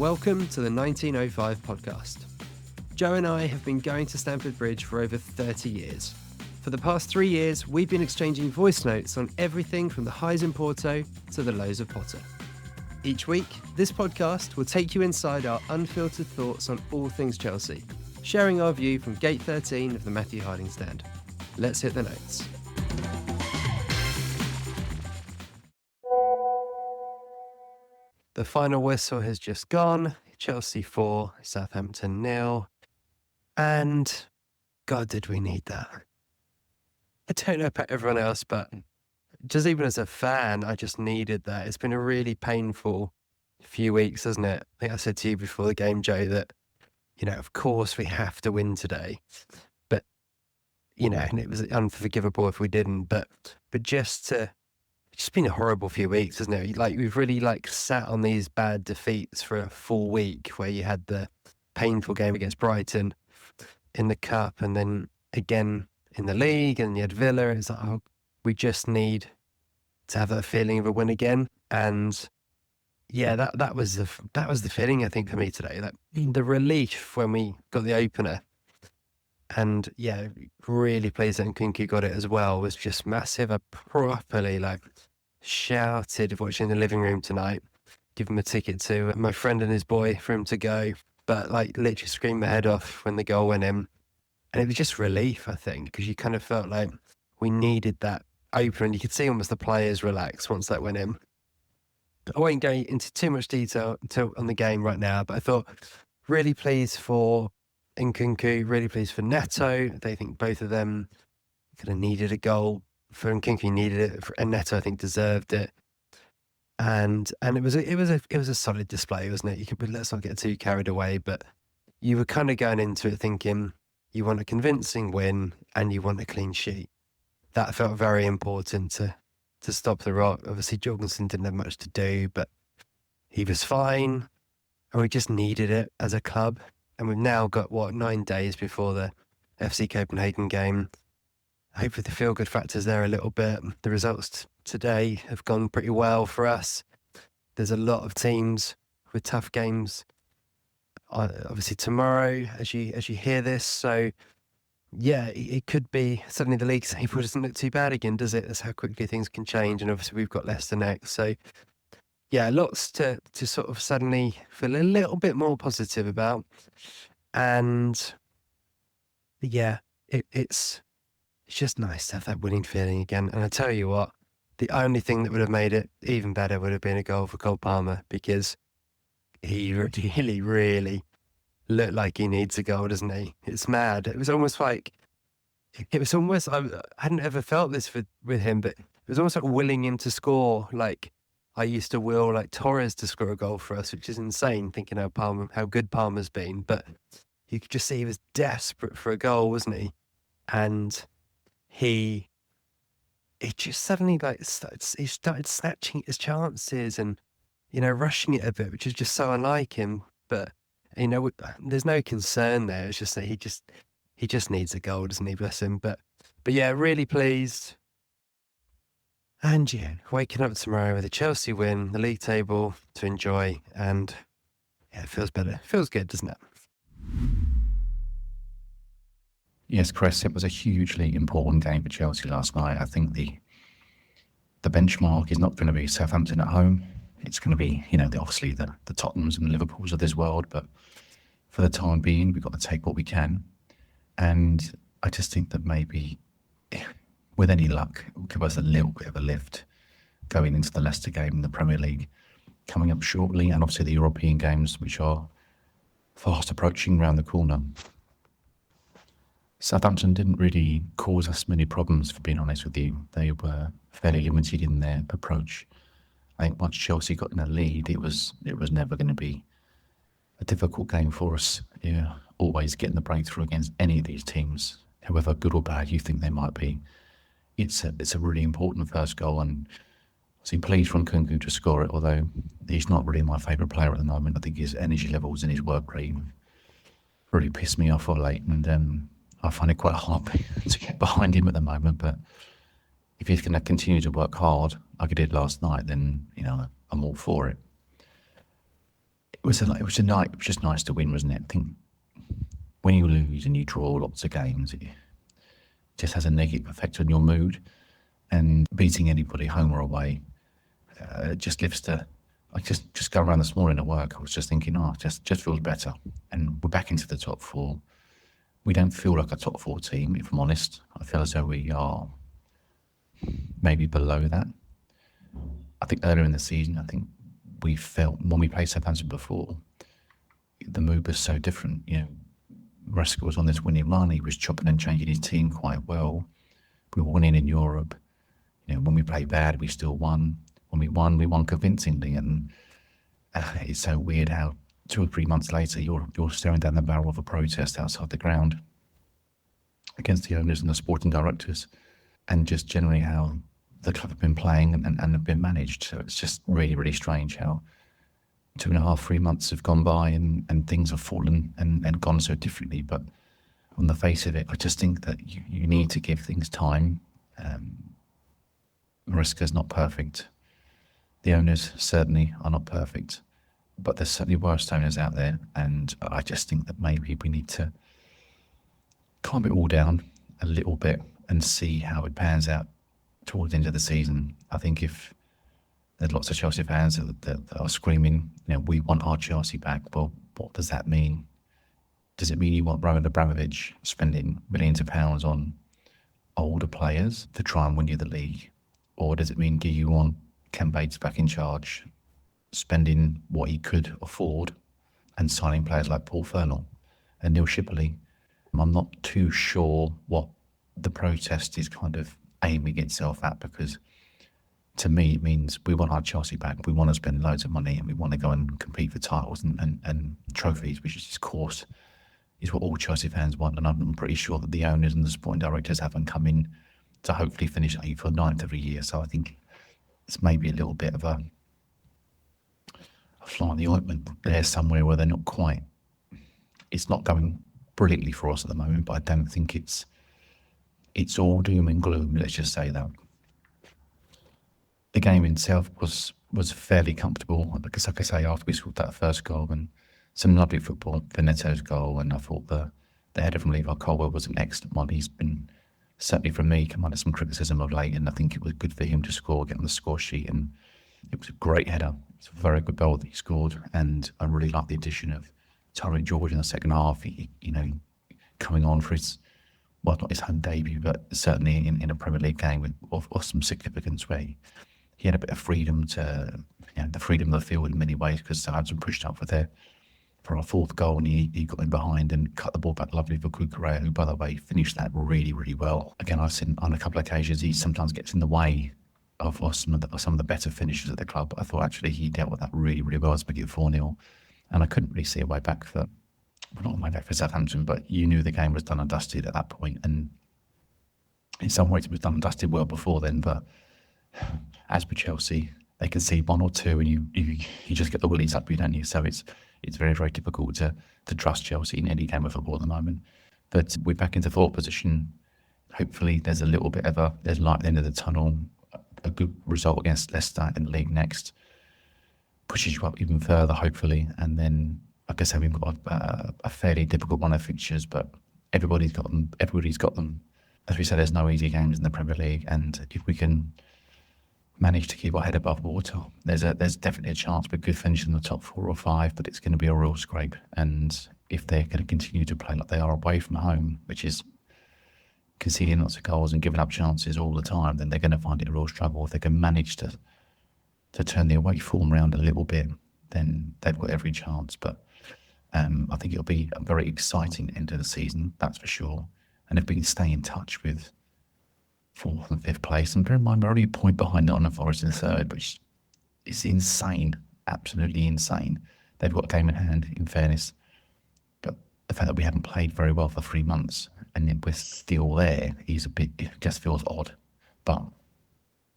Welcome to the 1905 podcast. Joe and I have been going to Stamford Bridge for over 30 years. For the past 3 years, we've been exchanging voice notes on everything from the highs in Porto to the lows of Potter. Each week, this podcast will take you inside our unfiltered thoughts on all things Chelsea, sharing our view from Gate 13 of the Matthew Harding stand. Let's hit the notes. The final whistle has just gone. Chelsea 4, Southampton 0. And God, did we need that. I don't know about everyone else, but just even as a fan, I just needed that. It's been a really painful few weeks, hasn't it? I think I said to you before the game, Joe, that, of course we have to win today. But, and it was unforgivable if we didn't. But it's just been a horrible few weeks, hasn't it? We've really sat on these bad defeats for a full week, where you had the painful game against Brighton in the cup, and then again in the league, and you had Villa. It's like, we just need to have that feeling of a win again. And yeah, that was the feeling, I think, for me today. That the relief when we got the opener, and yeah, really pleased that Nkunku got it as well, was just massive. I properly shouted watching the living room tonight, give him a ticket to my friend and his boy for him to go, but literally screamed my head off when the goal went in. And it was just relief, I think, because you kind of felt like we needed that opener, and you could see almost the players relax once that went in. I won't go into too much detail on the game right now, but I thought really pleased for Nkunku, really pleased for Neto. They think both of them kind of needed a goal. For Nkunku, needed it, and Neto, I think, deserved it. And it was a solid display, wasn't it? Let's not get too carried away, but you were kind of going into it thinking you want a convincing win and you want a clean sheet. That felt very important to stop the rot. Obviously, Jorgensen didn't have much to do, but he was fine, and we just needed it as a club. And we've now got 9 days before the FC Copenhagen game. Hopefully the feel-good factor's there a little bit. The results today have gone pretty well for us. There's a lot of teams with tough games, obviously tomorrow as you hear this. So yeah, it could be suddenly the league table doesn't look too bad again, does it? That's how quickly things can change. And obviously we've got Leicester next. So yeah, lots to sort of suddenly feel a little bit more positive about. And yeah, it's just nice to have that winning feeling again. And I tell you what, the only thing that would have made it even better would have been a goal for Cole Palmer, because he really, really looked like he needs a goal, doesn't he? It's mad. It was almost I hadn't ever felt this with him, but it was almost like willing him to score, like I used to will Torres to score a goal for us, which is insane, thinking how good Palmer's been. But you could just see he was desperate for a goal, wasn't he? And he just suddenly he started snatching his chances and rushing it a bit, which is just so unlike him. But there's no concern there. It's just that he just needs a goal, doesn't he? Bless him. But yeah, really pleased. And yeah, waking up tomorrow with a Chelsea win, the league table to enjoy, and yeah, it feels better. It feels good, doesn't it? Yes, Chris, it was a hugely important game for Chelsea last night. I think the benchmark is not going to be Southampton at home. It's going to be, obviously the Tottenhams and the Liverpools of this world. But for the time being, we've got to take what we can. And I just think that maybe, with any luck, it will give us a little bit of a lift going into the Leicester game in the Premier League coming up shortly, and obviously the European games, which are fast approaching around the corner. Southampton didn't really cause us many problems, for being honest with you. They were fairly limited in their approach. I think once Chelsea got in a lead, it was never going to be a difficult game for us. Yeah, always getting the breakthrough against any of these teams, however good or bad you think they might be. It's a really important first goal, and I'm pleased for Nkunku to score it, although he's not really my favourite player at the moment. I think his energy levels and his work rate really pissed me off of late, and I find it quite hard to get behind him at the moment. But if he's going to continue to work hard like he did last night, then I'm all for it. was just nice to win, wasn't it? I think when you lose and you draw lots of games, it just has a negative effect on your mood. And beating anybody home or away just lifts to. I just go around this morning at work. I was just thinking, just feels better, and we're back into the top four. We don't feel like a top four team, if I'm honest. I feel as though we are maybe below that. I think earlier in the season, I think we felt when we played Southampton before, the mood was so different. Maresca was on this winning run. He was chopping and changing his team quite well. We were winning in Europe. When we played bad, we still won. When we won convincingly. And it's so weird how 2 or 3 months later, you're staring down the barrel of a protest outside the ground against the owners and the sporting directors, and just generally how the club have been playing and have been managed. So it's just really, really strange how 2.5, 3 months have gone by and things have fallen and gone so differently. But on the face of it, I just think that you need to give things time. Maresca's not perfect. The owners certainly are not perfect, but there's certainly worse owners out there. And I just think that maybe we need to calm it all down a little bit and see how it pans out towards the end of the season. I think if there's lots of Chelsea fans that are screaming, we want our Chelsea back, well, what does that mean? Does it mean you want Roman Abramovich spending millions of pounds on older players to try and win you the league? Or does it mean do you want Ken Bates back in charge, spending what he could afford and signing players like Paul Fernell and Neil Shipley? I'm not too sure what the protest is kind of aiming itself at, because to me it means we want our Chelsea back. We want to spend loads of money and we want to go and compete for titles and trophies, which is, of course, is what all Chelsea fans want. And I'm pretty sure that the owners and the sporting directors haven't come in to hopefully finish 8th or 9th every year. So I think it's maybe a little bit of a fly in the ointment there somewhere where they're not quite. It's not going brilliantly for us at the moment, but I don't think it's all doom and gloom. Let's just say that. The game itself was fairly comfortable. Because, like I say, after we scored that first goal and some lovely football, Veneto's goal, and I thought the header from Levi Colwell was an excellent one. He's been, certainly from me, come under some criticism of late, and I think it was good for him to score, get on the score sheet, and it was a great header. It's a very good goal that he scored, and I really like the addition of Tyrone George in the second half. He, coming on for his, well, not his home debut, but certainly in a Premier League game of some significance, where he had a bit of freedom to, the freedom of the field in many ways, because Southampton pushed up for our fourth goal, and he got in behind and cut the ball back lovely for Cucurella, who, by the way, finished that really, really well. Again, I've seen on a couple of occasions he sometimes gets in the way of some of the better finishers at the club. But I thought actually he dealt with that really, really well to make it 4-0. And I couldn't really see a way back for Southampton, but you knew the game was done and dusted at that point. And in some ways it was done and dusted well before then. But as per Chelsea, they can see 1 or 2 and you just get the willies up, don't you? So it's very, very difficult to trust Chelsea in any game of football at the moment. But we're back into 4th position. Hopefully there's a little bit of there's light at the end of the tunnel. A good result against Leicester in the league next pushes you up even further, hopefully. And then, like I said, we've got a fairly difficult run of fixtures, but everybody's got them. As we said, there's no easy games in the Premier League, and if we can manage to keep our head above water, there's definitely a chance we could finish in the top 4 or 5, but it's going to be a real scrape. And if they're going to continue to play like they are away from home, which is conceding lots of goals and giving up chances all the time, then they're going to find it a real struggle. If they can manage to turn the away form around a little bit, then they've got every chance. But I think it'll be a very exciting end of the season, that's for sure. And if we can stay in touch with 4th and 5th place, and bear in mind we're only a point behind Nottingham Forest in 3rd, which is insane, absolutely insane. They've got a game in hand, in fairness, but the fact that we haven't played very well for 3 months and yet we're still there it just feels odd. But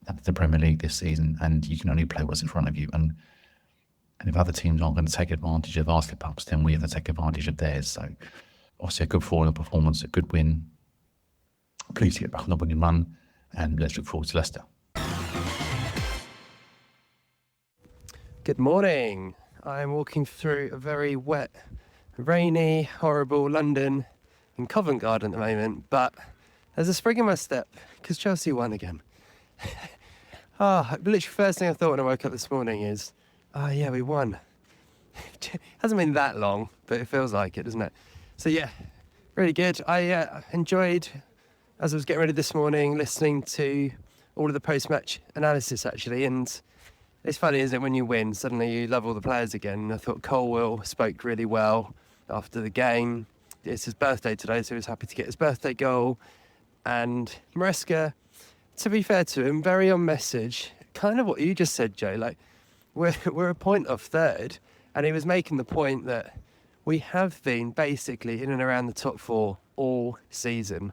that's the Premier League this season, and you can only play what's in front of you. And if other teams aren't going to take advantage of our slip-ups, then we have to take advantage of theirs. So obviously a good 4-0 performance, a good win. Pleased to get back on the winning run, and let's look forward to Leicester. Good morning. I'm walking through a very wet, rainy, horrible London in Covent Garden at the moment, but there's a spring in my step because Chelsea won again. Literally first thing I thought when I woke up this morning is, yeah, we won. Hasn't been that long, but it feels like it, doesn't it? So yeah, really good. I enjoyed, as I was getting ready this morning, listening to all of the post-match analysis actually, and it's funny, isn't it, when you win, suddenly you love all the players again. I thought Colwell spoke really well after the game. It's his birthday today, so he was happy to get his birthday goal. And Maresca, to be fair to him, very on message. Kind of what you just said, Joe. Like, we're a point off third, and he was making the point that we have been basically in and around the top four all season.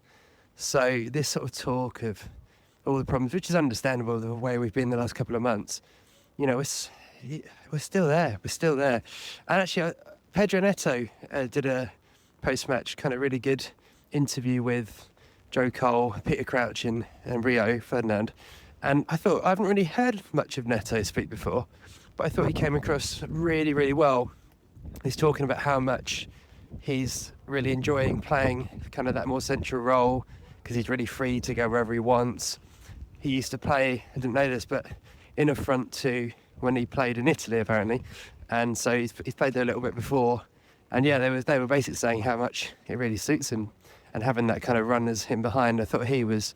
So this sort of talk of all the problems, which is understandable the way we've been the last couple of months, you know, we're still there. We're still there. And actually, Pedro Neto did a post-match kind of really good interview with Joe Cole, Peter Crouch and Rio Ferdinand. And I thought, I haven't really heard much of Neto speak before, but I thought he came across really, really well. He's talking about how much he's really enjoying playing kind of that more central role because he's really free to go wherever he wants. He used to play, I didn't know this, but in a front two when he played in Italy apparently, and so he's played there a little bit before. And yeah, they were basically saying how much it really suits him, and having that kind of run as him behind. I thought he was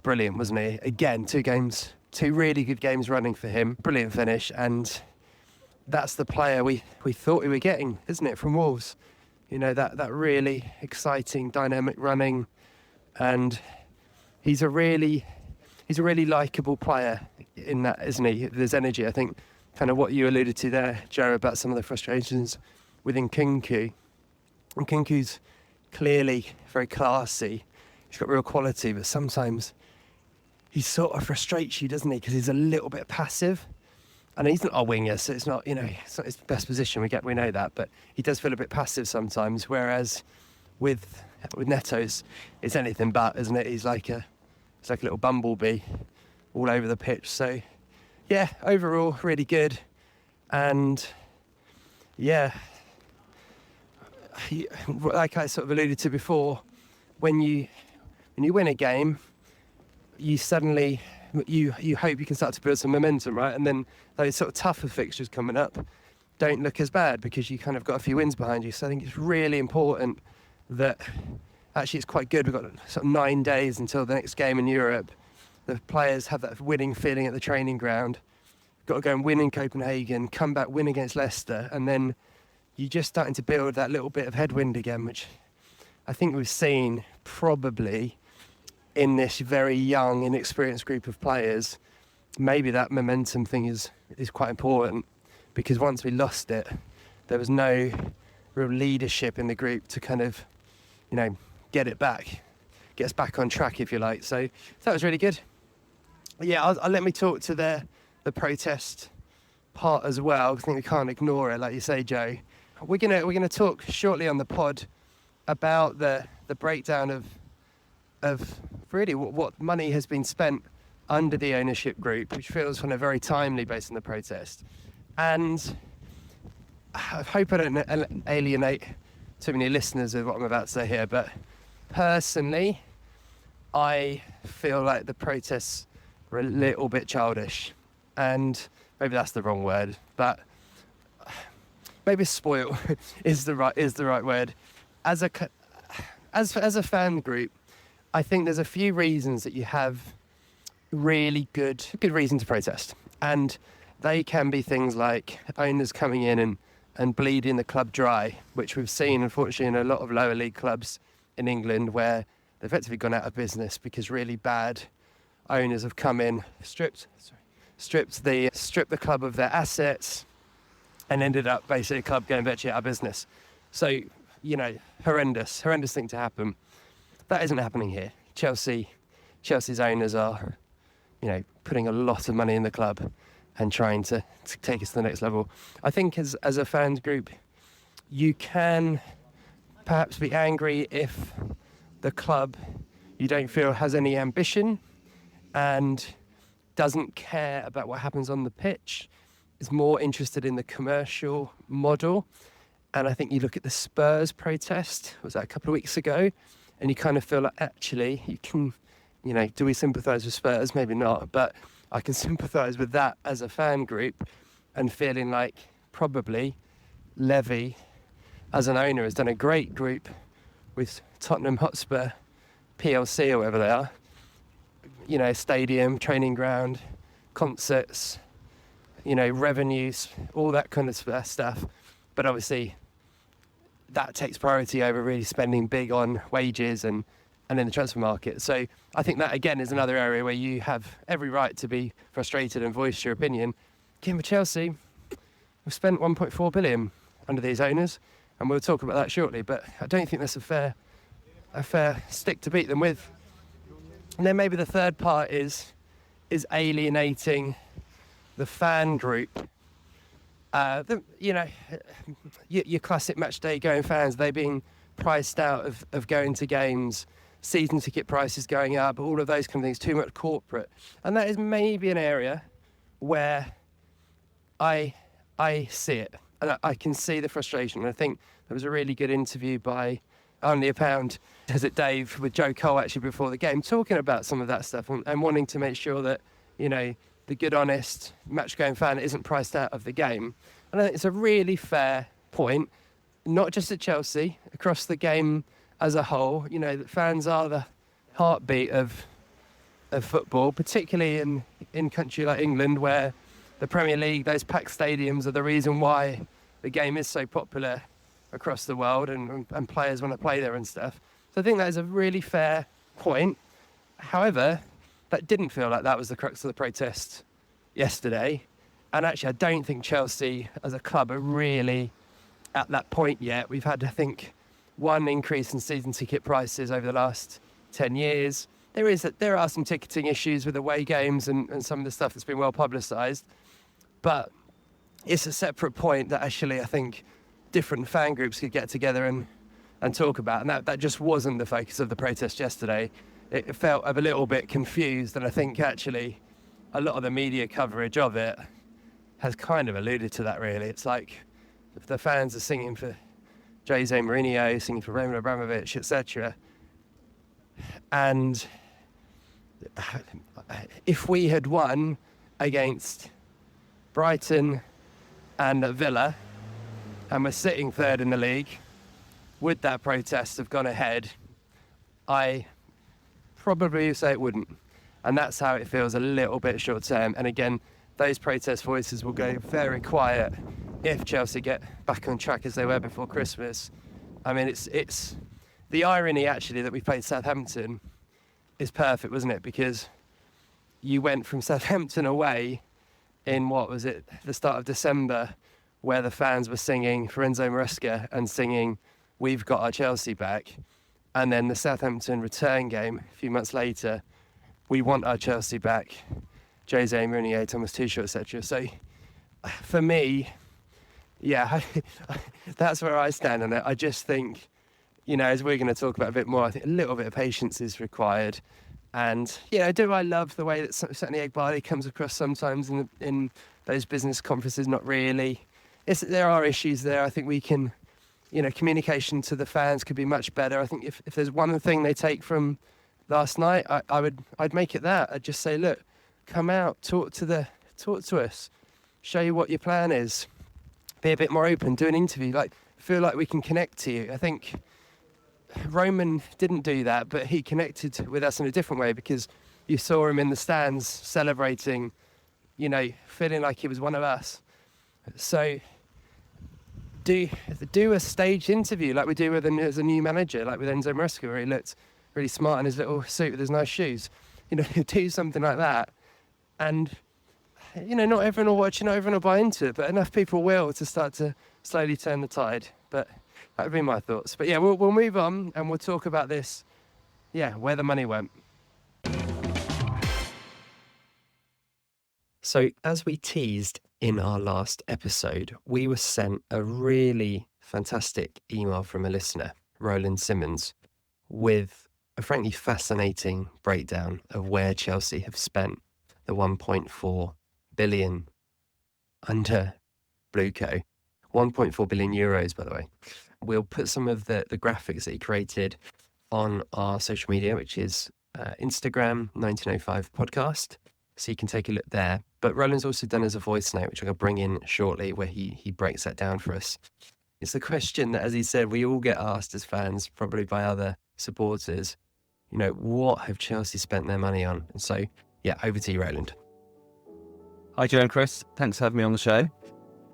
brilliant, wasn't he? Again, two really good games running for him. Brilliant finish, and that's the player we thought we were getting, isn't it, from Wolves? You know, that really exciting, dynamic running, and he's a really likeable player in that, isn't he? There's energy. I think kind of what you alluded to there, Joe, about some of the frustrations within Nkunku. And Nkunku's clearly very classy. He's got real quality, but sometimes he sort of frustrates you, doesn't he? Because he's a little bit passive. And he's not our winger, so it's not, you know, it's not his best position. We know that, but he does feel a bit passive sometimes. Whereas with Neto's, it's anything but, isn't it? He's like a little bumblebee all over the pitch. So yeah, overall really good. And yeah, like I sort of alluded to before, when you win a game, you suddenly you hope you can start to build some momentum, right? And then those sort of tougher fixtures coming up don't look as bad because you kind of got a few wins behind you. So I think it's really important that actually it's quite good. We've got sort of 9 days until the next game in Europe. The players have that winning feeling at the training ground. Got to go and win in Copenhagen, come back, win against Leicester, and then you're just starting to build that little bit of headwind again, which I think we've seen probably in this very young, inexperienced group of players. Maybe that momentum thing is quite important, because once we lost it, there was no real leadership in the group to kind of, you know, get us back on track, if you like. So that was really good. Yeah, I'll let me talk to the protest part as well, because I think we can't ignore it, like you say, Joe. We're gonna talk shortly on the pod about the breakdown of really what money has been spent under the ownership group, which feels kind of very timely based on the protest. And I hope I don't alienate too many listeners with what I'm about to say here, but personally, I feel like the protests were a little bit childish, and maybe that's the wrong word, but maybe spoiled is the right word. As a fan group, I think there's a few reasons that you have really good reason to protest, and they can be things like owners coming in and bleeding the club dry, which we've seen unfortunately in a lot of lower league clubs in England, where they've effectively gone out of business because really bad owners have come in, stripped the club of their assets, and ended up basically a club going virtually out of business. So, you know, horrendous thing to happen. That isn't happening here. Chelsea's owners are, you know, putting a lot of money in the club and trying to take us to the next level. I think as a fans group, you can perhaps be angry if the club you don't feel has any ambition and doesn't care about what happens on the pitch, is more interested in the commercial model. And I think you look at the Spurs protest, was that a couple of weeks ago? And you kind of feel like, actually, you can, do we sympathise with Spurs? Maybe not, but I can sympathise with that as a fan group, and feeling like probably Levy, as an owner, has done a great group with Tottenham Hotspur PLC or whatever they are, stadium, training ground, concerts, revenues, all that kind of stuff. But obviously that takes priority over really spending big on wages and in the transfer market. So I think that, again, is another area where you have every right to be frustrated and voice your opinion. Again, with Chelsea, we've spent 1.4 billion under these owners, and we'll talk about that shortly, but I don't think that's a fair stick to beat them with. And then maybe the third part is alienating the fan group. Your classic match day going fans, they being priced out of going to games, season ticket prices going up, all of those kind of things, too much corporate. And that is maybe an area where I see it, and I can see the frustration. And I think there was a really good interview by Only a Pound, is it Dave, with Joe Cole actually before the game, talking about some of that stuff and wanting to make sure that, the good, honest match-going fan isn't priced out of the game. And I think it's a really fair point, not just at Chelsea, across the game as a whole. That fans are the heartbeat of football, particularly in country like England, where the Premier League, those packed stadiums, are the reason why the game is so popular across the world, and players want to play there and stuff. So I think that is a really fair point. However, that didn't feel like that was the crux of the protest yesterday. And actually, I don't think Chelsea as a club are really at that point yet. We've had, I think, one increase in season ticket prices over the last 10 years. There are some ticketing issues with away games and some of the stuff that's been well publicised. But it's a separate point that actually I think different fan groups could get together and talk about. And that just wasn't the focus of the protest yesterday. It felt a little bit confused, and I think actually a lot of the media coverage of it has kind of alluded to that, really. It's like if the fans are singing for Jose Mourinho, singing for Roman Abramovich, etc. And if we had won against Brighton and Villa and we're sitting third in the league, would that protest have gone ahead? I probably say it wouldn't. And that's how it feels a little bit short term. And again, those protest voices will go very quiet if Chelsea get back on track as they were before Christmas. I mean, it's the irony actually that we played Southampton is perfect, wasn't it? Because you went from Southampton away in, what was it, the start of December, where the fans were singing for Enzo Maresca and singing, "We've got our Chelsea back." And then the Southampton return game a few months later, "We want our Chelsea back." Jose Mourinho, Thomas Tuchel, etc. So for me, yeah, that's where I stand on it. I just think, as we're going to talk about a bit more, I think a little bit of patience is required. And, do I love the way that certainly Egbali comes across sometimes in those business conferences? Not really. There are issues there. I think we can, communication to the fans could be much better. I think if there's one thing they take from last night, I'd make it that. I'd just say, look, come out, talk to us, show you what your plan is, be a bit more open, do an interview, feel like we can connect to you. I think Roman didn't do that, but he connected with us in a different way, because you saw him in the stands celebrating, feeling like he was one of us. So do a staged interview like we do with him as a new manager, like with Enzo Maresca, where he looked really smart in his little suit with his nice shoes. Do something like that. And, not everyone will watch, not everyone will buy into it, but enough people will to start to slowly turn the tide. But that would be my thoughts. But yeah, we'll move on and we'll talk about this, where the money went. So as we teased in our last episode, we were sent a really fantastic email from a listener, Roland Simmons, with a frankly fascinating breakdown of where Chelsea have spent the 1.4 billion under BlueCo. 1.4 billion euros, by the way. We'll put some of the graphics that he created on our social media, which is Instagram 1905 podcast. So you can take a look there. But Roland's also done as a voice note, which I'm going to bring in shortly, where he breaks that down for us. It's the question that, as he said, we all get asked as fans, probably by other supporters, what have Chelsea spent their money on? And so, yeah, over to you, Roland. Hi, Joe and Chris. Thanks for having me on the show.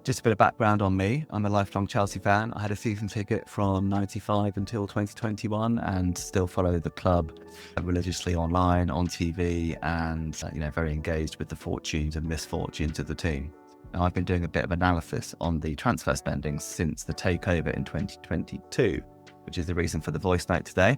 Just a bit of background on me. I'm a lifelong Chelsea fan. I had a season ticket from 95 until 2021 and still follow the club religiously online, on TV, and very engaged with the fortunes and misfortunes of the team. Now, I've been doing a bit of analysis on the transfer spending since the takeover in 2022, which is the reason for the voice note today.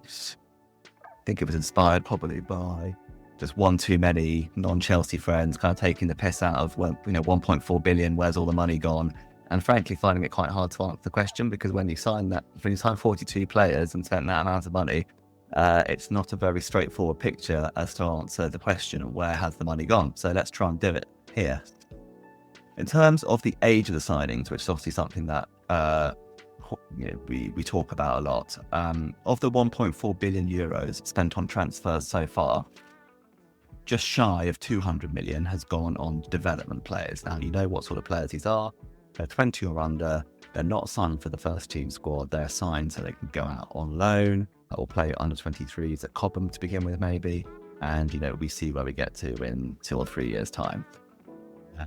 I think it was inspired probably by just one too many non-Chelsea friends kind of taking the piss out of, 1.4 billion, where's all the money gone? And frankly, finding it quite hard to answer the question, because when you sign 42 players and spend that amount of money, it's not a very straightforward picture as to answer the question of where has the money gone. So let's try and do it here. In terms of the age of the signings, which is obviously something that we talk about a lot, of the 1.4 billion euros spent on transfers so far, just shy of 200 million has gone on development players. Now, you know what sort of players these are. They're 20 or under. They're not signed for the first team squad. They're signed so they can go out on loan or play under 23s at Cobham to begin with, maybe. And, we see where we get to in 2 or 3 years' time.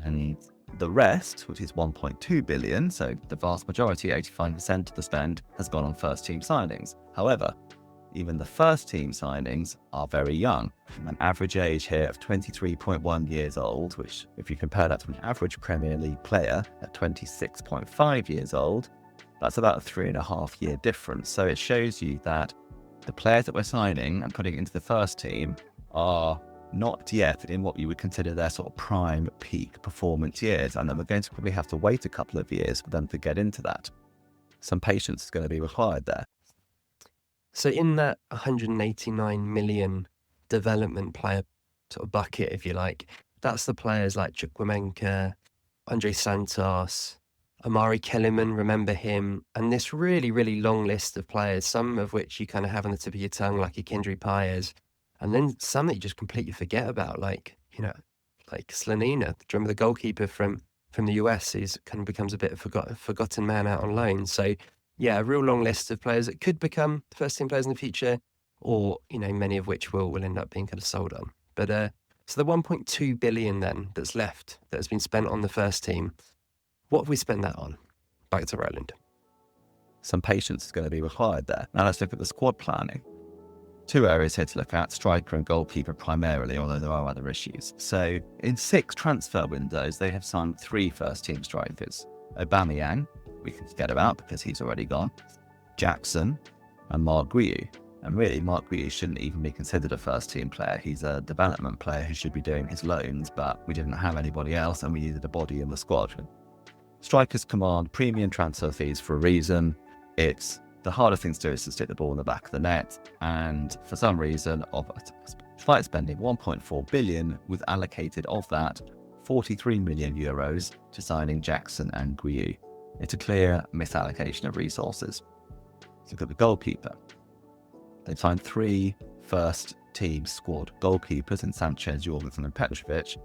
And the rest, which is 1.2 billion, so the vast majority, 85% of the spend, has gone on first team signings. However, even the first team signings are very young. An average age here of 23.1 years old, which if you compare that to an average Premier League player at 26.5 years old, that's about a 3.5 year difference. So it shows you that the players that we're signing and putting into the first team are not yet in what you would consider their sort of prime peak performance years. And then we're going to probably have to wait a couple of years for them to get into that. Some patience is going to be required there. So in that 189 million development player sort of bucket, if you like, that's the players like Chukwuemeka, Andre Santos, Amari Kellerman, remember him, and this really, really long list of players, some of which you kind of have on the tip of your tongue, like Kendry Pires, and then some that you just completely forget about, like Slanina, remember the goalkeeper from the US, who's kind of becomes a bit of a forgotten man out on loan. So yeah, a real long list of players that could become first team players in the future, or, many of which will end up being kind of sold on. But so the 1.2 billion then that's left, that has been spent on the first team, what have we spent that on? Back to Roland. Some patience is going to be required there. Now let's look at the squad planning. 2 areas here to look at, striker and goalkeeper primarily, although there are other issues. So in 6 transfer windows, they have signed 3 first team strikers. Aubameyang, we can forget about because he's already gone, Jackson, and Marc Guiu. And really, Marc Guiu shouldn't even be considered a first team player. He's a development player who should be doing his loans, but we didn't have anybody else and we needed a body in the squad. Strikers command premium transfer fees for a reason. It's the hardest thing to do is to stick the ball in the back of the net, and for some reason, despite spending 1.4 billion, was allocated of that 43 million euros to signing Jackson and Guiu. It's a clear misallocation of resources. Let's look at the goalkeeper. They've signed 3 first team squad goalkeepers in Sanchez, Jorgensen and Petrovic,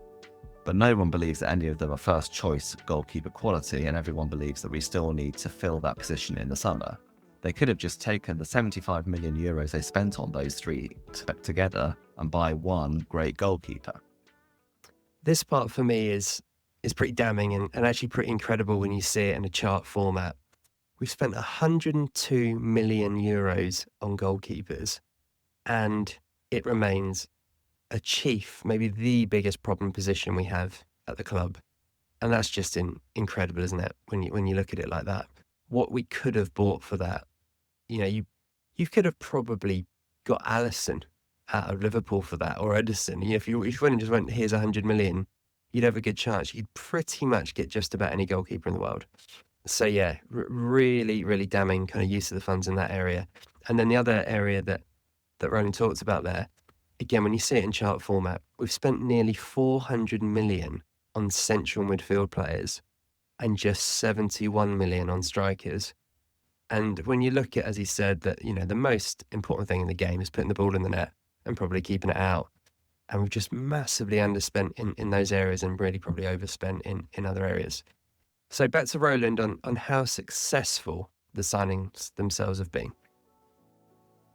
but no one believes that any of them are first choice goalkeeper quality, and everyone believes that we still need to fill that position in the summer. They could have just taken the 75 million euros they spent on those 3 together and buy one great goalkeeper. This part for me is pretty damning and actually pretty incredible when you see it in a chart format. We've spent 102 million euros on goalkeepers, and it remains a chief, maybe the biggest problem position we have at the club. And that's just incredible, isn't it? When you look at it like that, what we could have bought for that, you could have probably got Alisson out of Liverpool for that, or Edison. If you went and just went, here's 100 million, you'd have a good chance. You'd pretty much get just about any goalkeeper in the world. So yeah, really, really damning kind of use of the funds in that area. And then the other area that Roland talked about there, again, when you see it in chart format, we've spent nearly 400 million on central midfield players. and just 71 million on strikers. And when you look at, as he said, that, the most important thing in the game is putting the ball in the net and probably keeping it out. And we've just massively underspent in those areas and really probably overspent in other areas. So back to Roland on how successful the signings themselves have been.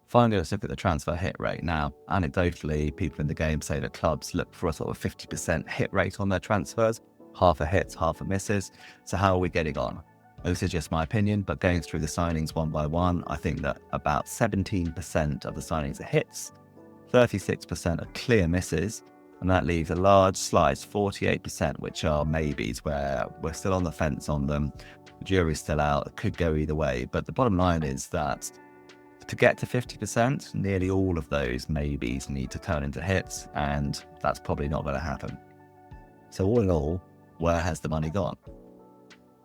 Finally, let's look at the transfer hit rate. Now, anecdotally, people in the game say that clubs look for a sort of 50% hit rate on their transfers, half a hits, half a misses. So how are we getting on? This is just my opinion, but going through the signings one by one, I think that about 17% of the signings are hits, 36% are clear misses, and that leaves a large slice, 48%, which are maybes, where we're still on the fence on them. The jury's still out, it could go either way. But the bottom line is that to get to 50%, nearly all of those maybes need to turn into hits, and that's probably not going to happen. So all in all, where has the money gone?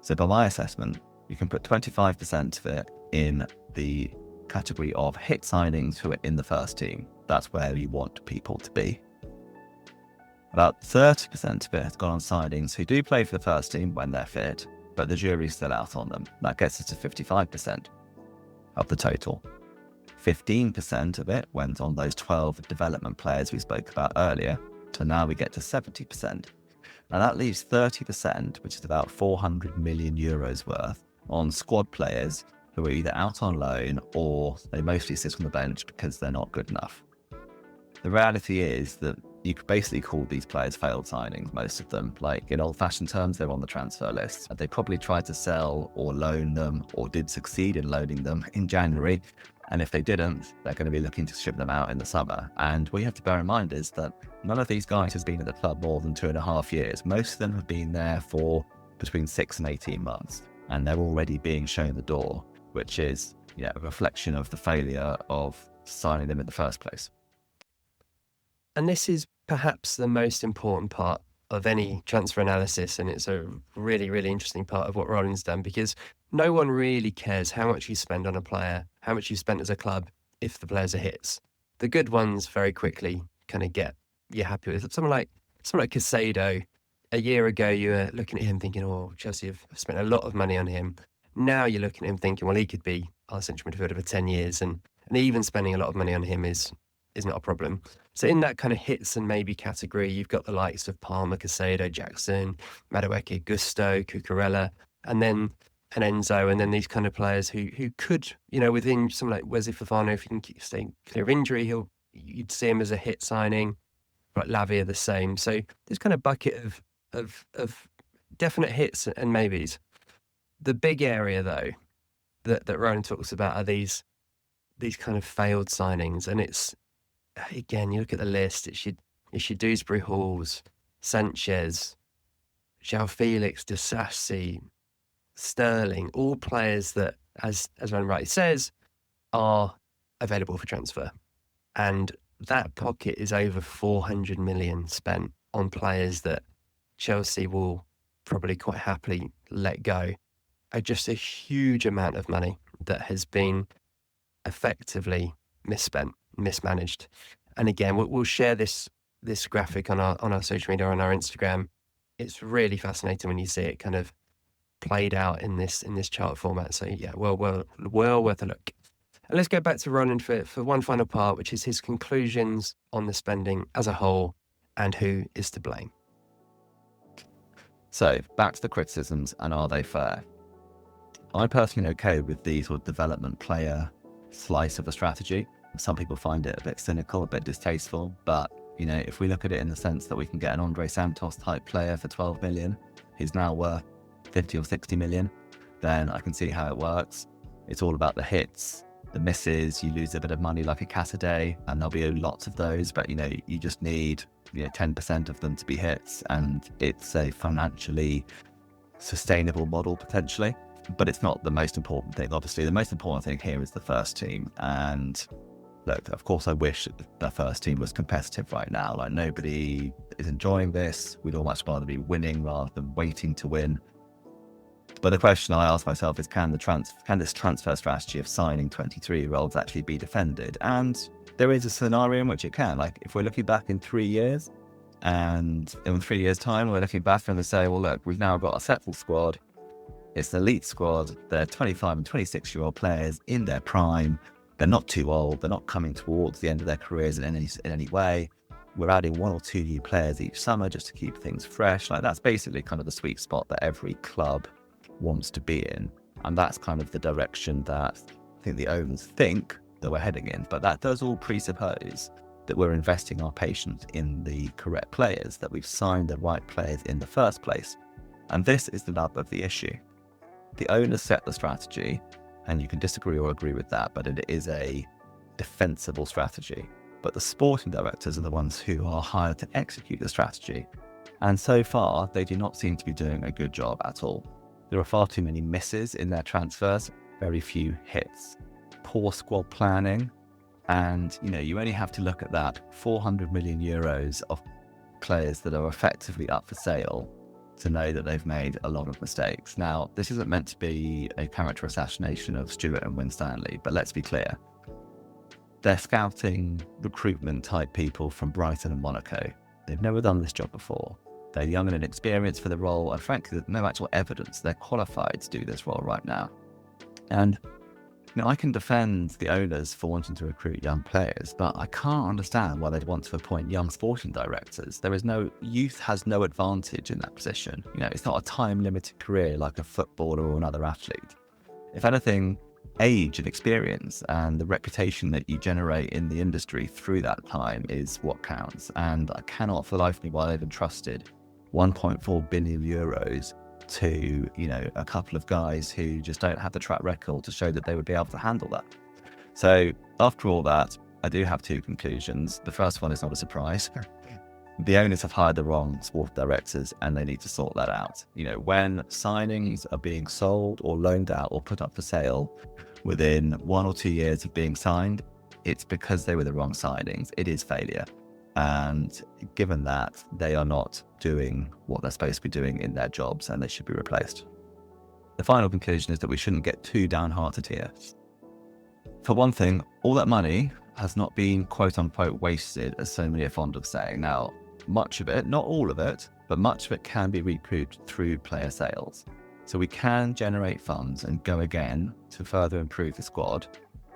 So by my assessment, you can put 25% of it in the category of hit signings who are in the first team. That's where you want people to be. About 30% of it has gone on signings who do play for the first team when they're fit, but the jury's still out on them. That gets us to 55% of the total. 15% of it went on those 12 development players we spoke about earlier. So now we get to 70%. Now that leaves 30%, which is about 400 million euros worth, on squad players who are either out on loan or they mostly sit on the bench because they're not good enough. The reality is that you could basically call these players failed signings, most of them. Like in old-fashioned terms, they're on the transfer list. They probably tried to sell or loan them or did succeed in loaning them in January. And if they didn't, they're going to be looking to ship them out in the summer. And what you have to bear in mind is that none of these guys has been at the club more than 2.5 years. Most of them have been there for between 6 and 18 months. And they're already being shown the door, which is a reflection of the failure of signing them in the first place. And this is perhaps the most important part of any transfer analysis, and it's a really, really interesting part of what Roland's done, because no one really cares how much you spend on a player, how much you spent as a club, if the players are hits. The good ones very quickly kind of you're happy with. Someone like Caicedo, a year ago you were looking at him thinking, oh, Chelsea have spent a lot of money on him. Now you're looking at him thinking, well, he could be our central midfielder for 10 years, and even spending a lot of money on him is not a problem. So in that kind of hits and maybe category, you've got the likes of Palmer, Caicedo, Jackson, Madueke, Gusto, Cucurella, and then an Enzo, and then these kind of players who could, within someone like Wesley Fofana, if he can stay clear of injury, you'd see him as a hit signing. Like Lavia, the same. So this kind of bucket of definite hits and maybes. The big area though that Roland talks about are these kind of failed signings, and it's, again, you look at the list, it's your Dewsbury Halls, Sanchez, João Felix, Disassi, Sterling, all players that, as Roland rightly says, are available for transfer. And that pocket is over 400 million spent on players that Chelsea will probably quite happily let go. Just a huge amount of money that has been effectively misspent, mismanaged. And again, we'll share this graphic on our social media, on our Instagram. It's really fascinating when you see it kind of played out in this chart format. So yeah, well worth a look. And let's go back to Roland for one final part, which is his conclusions on the spending as a whole and who is to blame. So back to the criticisms, and are they fair? I'm personally okay with the sort of development player slice of the strategy. Some people find it a bit cynical, a bit distasteful, but if we look at it in the sense that we can get an Andre Santos type player for 12 million, he's now worth 50 or 60 million, then I can see how it works. It's all about the hits, the misses. You lose a bit of money like a Cassidy, and there'll be lots of those, but you just need 10% of them to be hits, and it's a financially sustainable model potentially. But it's not the most important thing. Obviously, the most important thing here is the first team. And look, of course, I wish the first team was competitive right now. Like, nobody is enjoying this. We'd all much rather be winning rather than waiting to win. But the question I ask myself is, can this transfer strategy of signing 23-year-olds actually be defended? And there is a scenario in which it can. Like, if we're looking back in 3 years, And in 3 years' time, we're looking back and they say, well, look, we've now got a settled squad. It's an elite squad. They're 25 and 26-year-old players in their prime. They're not too old. They're not coming towards the end of their careers in any way. We're adding 1 or 2 new players each summer just to keep things fresh. Like, that's basically kind of the sweet spot that every club wants to be in. And that's kind of the direction that I think the owners think that we're heading in. But that does all presuppose that we're investing our patience in the correct players, that we've signed the right players in the first place. And this is the nub of the issue. The owners set the strategy, and you can disagree or agree with that, but it is a defensible strategy. But the sporting directors are the ones who are hired to execute the strategy. And so far, they do not seem to be doing a good job at all. There are far too many misses in their transfers, very few hits, poor squad planning, and you only have to look at that 400 million euros of players that are effectively up for sale to know that they've made a lot of mistakes. Now, this isn't meant to be a character assassination of Stuart and Winstanley, but let's be clear. They're scouting recruitment type people from Brighton and Monaco. They've never done this job before. They're young and inexperienced for the role, and frankly, there's no actual evidence they're qualified to do this role right now. And I can defend the owners for wanting to recruit young players, but I can't understand why they'd want to appoint young sporting directors. Youth has no advantage in that position. It's not a time-limited career like a footballer or another athlete. If anything, age and experience and the reputation that you generate in the industry through that time is what counts. And I cannot for the life of me why they've entrusted 1.4 billion euros to a couple of guys who just don't have the track record to show that they would be able to handle that. So after all that, I do have 2 conclusions. The first one is not a surprise. The owners have hired the wrong sport directors, and they need to sort that out. When signings are being sold or loaned out or put up for sale within 1 or 2 years of being signed, it's because they were the wrong signings. It is failure. And given that, they are not doing what they're supposed to be doing in their jobs, and they should be replaced. The final conclusion is that we shouldn't get too downhearted here. For one thing, all that money has not been quote unquote wasted, as so many are fond of saying. Now, much of it, not all of it, but much of it can be recouped through player sales. So we can generate funds and go again to further improve the squad,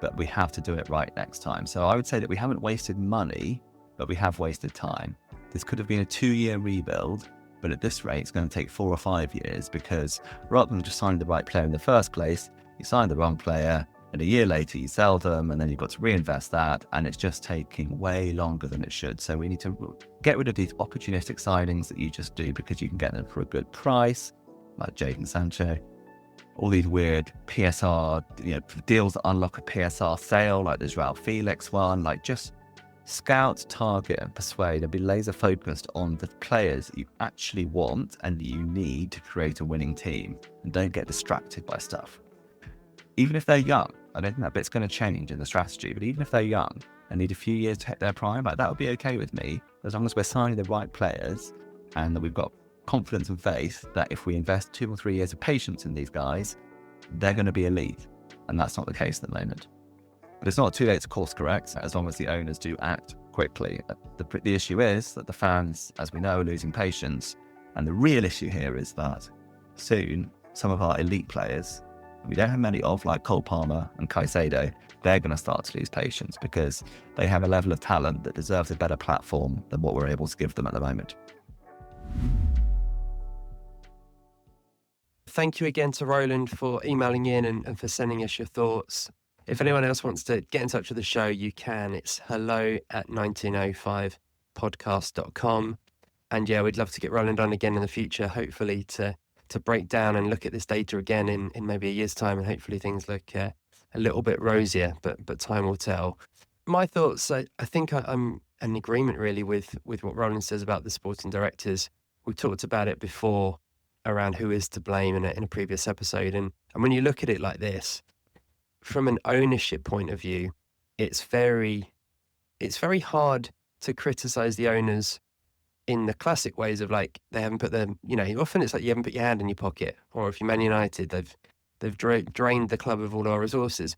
but we have to do it right next time. So I would say that we haven't wasted money, but we have wasted time. This could have been a 2-year rebuild, but at this rate, it's going to take 4 or 5 years, because rather than just signing the right player in the first place, you signed the wrong player, and a year later you sell them, and then you've got to reinvest that, and it's just taking way longer than it should. So we need to get rid of these opportunistic signings that you just do because you can get them for a good price, like Jadon Sancho. All these weird PSR, deals that unlock a PSR sale, like this Joao Felix one. Like, just scout, target, and persuade, and be laser focused on the players that you actually want and that you need to create a winning team, and don't get distracted by stuff. Even if they're young, I don't think that bit's going to change in the strategy, but even if they're young and need a few years to hit their prime, like, that would be okay with me, as long as we're signing the right players and that we've got confidence and faith that if we invest 2 or 3 years of patience in these guys, they're going to be elite. And that's not the case at the moment. But it's not too late to course correct, as long as the owners do act quickly. The issue is that the fans, as we know, are losing patience. And the real issue here is that soon, some of our elite players, we don't have many of, like Cole Palmer and Caicedo, they're going to start to lose patience because they have a level of talent that deserves a better platform than what we're able to give them at the moment. Thank you again to Roland for emailing in and for sending us your thoughts. If anyone else wants to get in touch with the show, you can. It's hello@1905podcast.com. And yeah, we'd love to get Roland on again in the future, hopefully to break down and look at this data again in maybe a year's time, and hopefully things look a little bit rosier, but time will tell. My thoughts, I think I'm in agreement really with what Roland says about the sporting directors. We talked about it before around who is to blame in a previous episode. And when you look at it like this, from an ownership point of view, it's very hard to criticize the owners in the classic ways of, like, they haven't put them, often it's like you haven't put your hand in your pocket, or if you're Man United, they've drained the club of all our resources.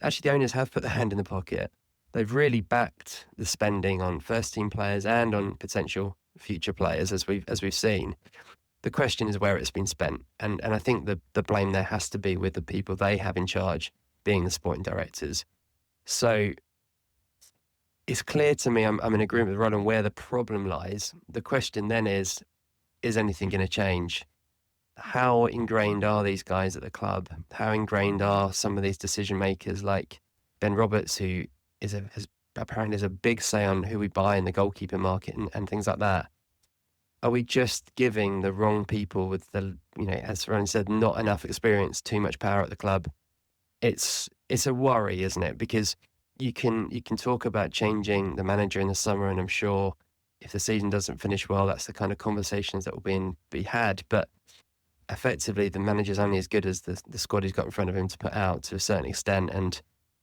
Actually, the owners have put their hand in the pocket. They've really backed the spending on first team players and on potential future players, as we've seen. The question is where it's been spent, and I think the blame there has to be with the people they have in charge, being the sporting directors. So it's clear to me, I'm in agreement with Roland where the problem lies. The question then is anything going to change? How ingrained are these guys at the club? How ingrained are some of these decision makers like Ben Roberts, who apparently has a big say on who we buy in the goalkeeper market and things like that? Are we just giving the wrong people with the, as Roland said, not enough experience, too much power at the club? It's a worry, isn't it? Because you can talk about changing the manager in the summer, and I'm sure if the season doesn't finish well, that's the kind of conversations that will be had. But effectively, the manager's only as good as the squad he's got in front of him to put out to a certain extent. And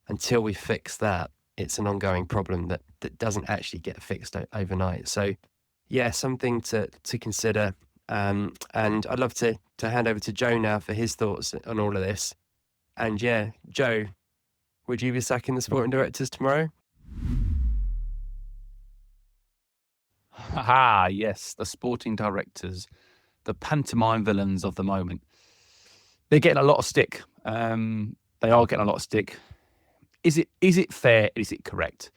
until we fix that, it's an ongoing problem that doesn't actually get fixed overnight. So, yeah, something to consider. And I'd love to hand over to Joe now for his thoughts on all of this. And yeah, Joe, would you be sacking the sporting directors tomorrow? Yes, the sporting directors, the pantomime villains of the moment. They're getting a lot of stick. They are getting a lot of stick. Is it fair? Is it correct?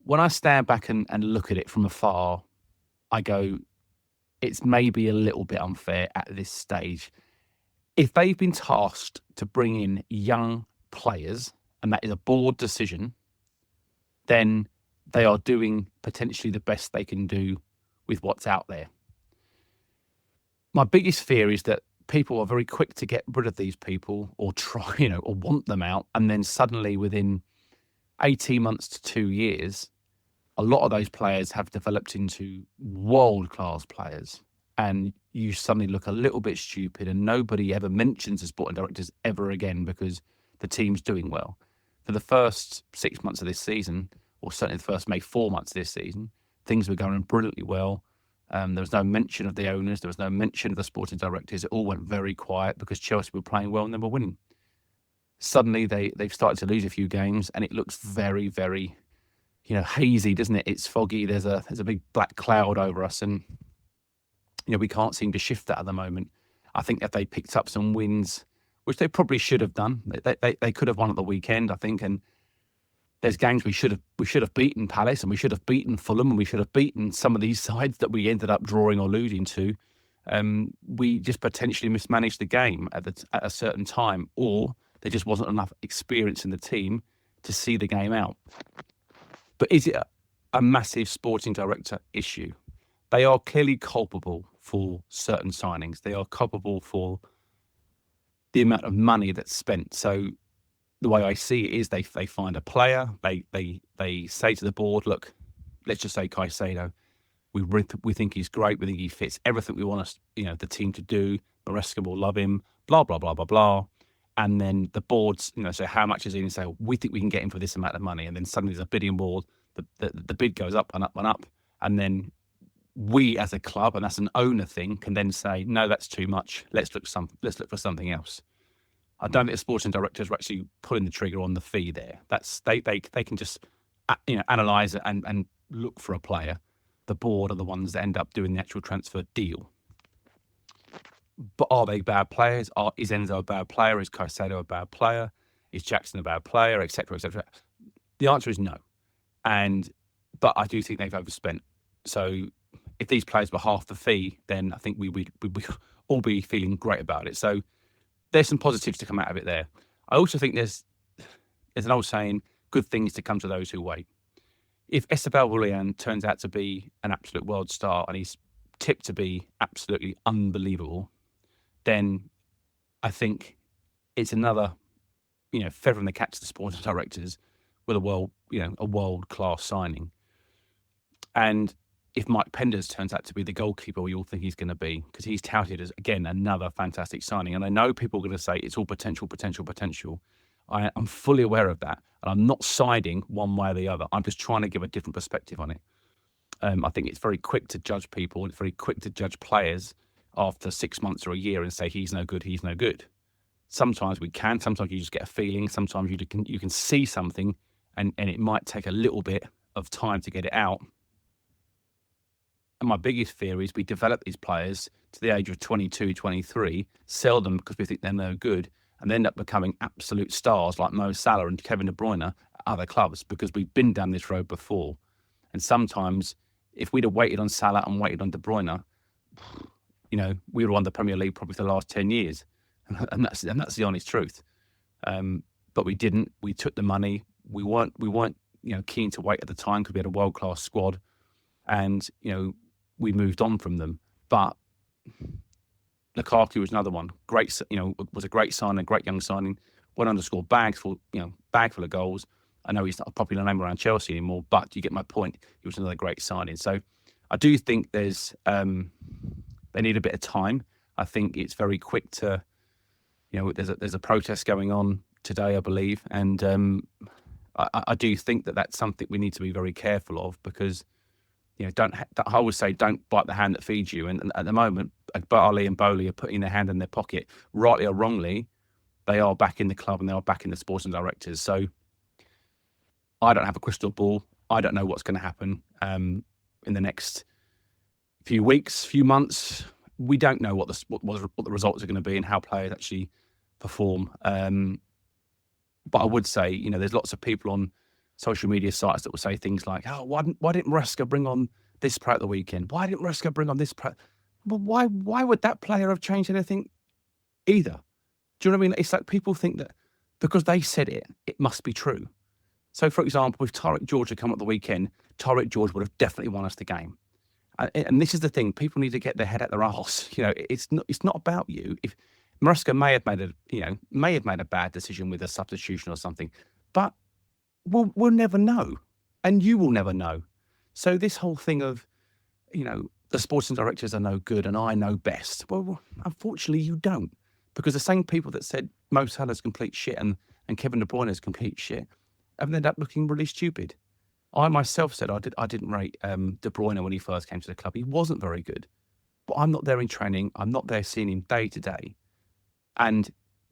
When I stand back and look at it from afar, I go, it's maybe a little bit unfair at this stage. If they've been tasked to bring in young players, and that is a board decision, then they are doing potentially the best they can do with what's out there. My biggest fear is that people are very quick to get rid of these people or try, or want them out. And then suddenly within 18 months to 2 years, a lot of those players have developed into world-class players. And you suddenly look a little bit stupid, and nobody ever mentions the sporting directors ever again because the team's doing well. For the first 6 months of this season, or certainly the first maybe 4 months of this season, things were going brilliantly well. There was no mention of the owners. There was no mention of the sporting directors. It all went very quiet because Chelsea were playing well and they were winning. Suddenly they've started to lose a few games, and it looks very, very, hazy, doesn't it? It's foggy. There's a big black cloud over us, and we can't seem to shift that at the moment. I think if they picked up some wins, which they probably should have done, they could have won at the weekend, I think. And there's games we should have beaten Palace, and we should have beaten Fulham, and we should have beaten some of these sides that we ended up drawing or losing to. We just potentially mismanaged the game at a certain time, or there just wasn't enough experience in the team to see the game out. But is it a massive sporting director issue? They are clearly culpable for certain signings. They are culpable for the amount of money that's spent. So the way I see it is they find a player, they say to the board, look, let's just say Caicedo, we think he's great, we think he fits everything we want us, the team to do. Maresca will love him, blah, blah, blah, blah, blah. And then the boards, say how much is he, and say, we think we can get him for this amount of money. And then suddenly there's a bidding war, the bid goes up and up and up. And then we as a club, and that's an owner thing, can then say, no, that's too much. Let's look for something else. I don't think the sporting directors are actually pulling the trigger on the fee there. That's they can just analyse it and look for a player. The board are the ones that end up doing the actual transfer deal. But are they bad players? Is Enzo a bad player? Is Caicedo a bad player? Is Jackson a bad player? Etc. Etc. The answer is no. But I do think they've overspent. So if these players were half the fee, then I think we'd all be feeling great about it. So there's some positives to come out of it there. I also think there's an old saying, good things to come to those who wait. If Esteban Willian turns out to be an absolute world star and he's tipped to be absolutely unbelievable, then I think it's another, feather in the cap to the sporting directors with a world-class signing. And if Mike Penders turns out to be the goalkeeper we all think he's going to be, because he's touted as, again, another fantastic signing. And I know people are going to say it's all potential. I'm fully aware of that. And I'm not siding one way or the other. I'm just trying to give a different perspective on it. I think it's very quick to judge people. It's very quick to judge players after 6 months or a year and say, he's no good. Sometimes we can. Sometimes you just get a feeling. Sometimes you can see something and it might take a little bit of time to get it out. my biggest fear is we develop these players to the age of 22, 23, sell them because we think they're no good, and they end up becoming absolute stars like Mo Salah and Kevin De Bruyne at other clubs, because we've been down this road before. And sometimes, if we'd have waited on Salah and waited on De Bruyne, we would have won the Premier League probably for the last 10 years. And that's the honest truth. But we didn't. We took the money. We weren't keen to wait at the time because we had a world-class squad, and we moved on from them. But Lukaku was another one. Great, was a great signing, a great young signing. Went on to score bag full of goals. I know he's not a popular name around Chelsea anymore, but you get my point. He was another great signing. So I do think there's they need a bit of time. I think it's very quick to, there's a protest going on today, I believe, and I do think that's something we need to be very careful of, because I always say don't bite the hand that feeds you. And at the moment, Barley and Bowley are putting their hand in their pocket, rightly or wrongly. They are back in the club and they are back in the sporting directors. So I don't have a crystal ball. I don't know what's going to happen in the next few weeks, few months. We don't know what the results are going to be and how players actually perform. But I would say, there's lots of people on social media sites that will say things like, "Oh, why didn't Maresca bring on this player at the weekend? Why didn't Maresca bring on this player?" Well, why would that player have changed anything either? Do you know what I mean? It's like people think that because they said it, it must be true. So, for example, if Tariq George had come at the weekend, Tariq George would have definitely won us the game. And this is the thing: people need to get their head out their arse. It's not about you. If Maresca may have made a bad decision with a substitution or something, but we'll never know, and you will never know. So this whole thing of, the sporting directors are no good and I know best. Well, unfortunately, you don't, because the same people that said Mo Salah's complete shit and Kevin De Bruyne is complete shit have ended up looking really stupid. I myself said I didn't rate De Bruyne when he first came to the club. He wasn't very good, but I'm not there in training. I'm not there seeing him day to day, and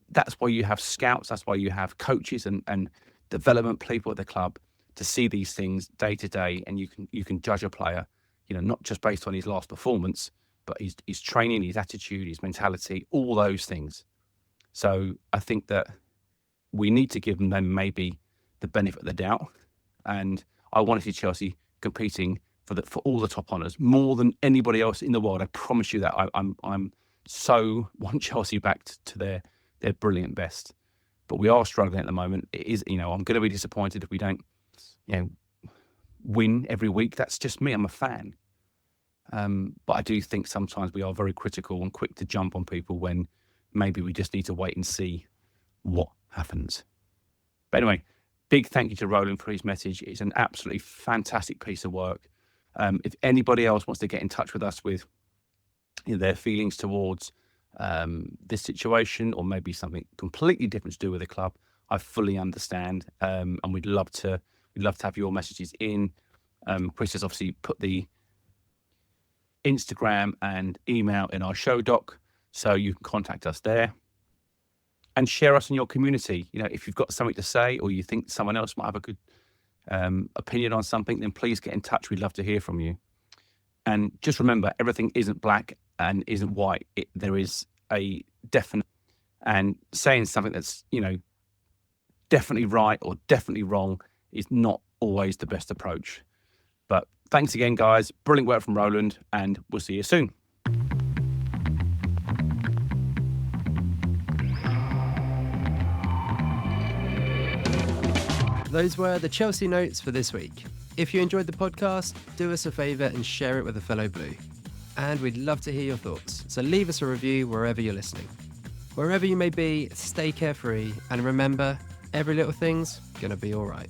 that's why you have scouts. That's why you have coaches and development people at the club to see these things day to day, and you can judge a player, not just based on his last performance, but his training, his attitude, his mentality, all those things. So I think that we need to give them maybe the benefit of the doubt, and I want to see Chelsea competing for all the top honours more than anybody else in the world. I promise you that. I'm so want Chelsea back to their brilliant best. But we are struggling at the moment. It is, I'm going to be disappointed if we don't, win every week. That's just me. I'm a fan. But I do think sometimes we are very critical and quick to jump on people when maybe we just need to wait and see what happens. But anyway, big thank you to Roland for his message. It's an absolutely fantastic piece of work. If anybody else wants to get in touch with us with their feelings towards this situation, or maybe something completely different to do with the club, I fully understand, and we'd love to have your messages in. Chris has obviously put the Instagram and email in our show doc, so you can contact us there and share us in your community. If you've got something to say, or you think someone else might have a good opinion on something, then please get in touch. We'd love to hear from you. And just remember, everything isn't black and isn't white. There is a definite, and saying something that's, definitely right or definitely wrong is not always the best approach. But thanks again, guys. Brilliant work from Roland, and we'll see you soon. Those were the Chelsea notes for this week. If you enjoyed the podcast, do us a favour and share it with a fellow Blue. And we'd love to hear your thoughts, so leave us a review wherever you're listening. Wherever you may be, stay carefree, and remember, every little thing's gonna be alright.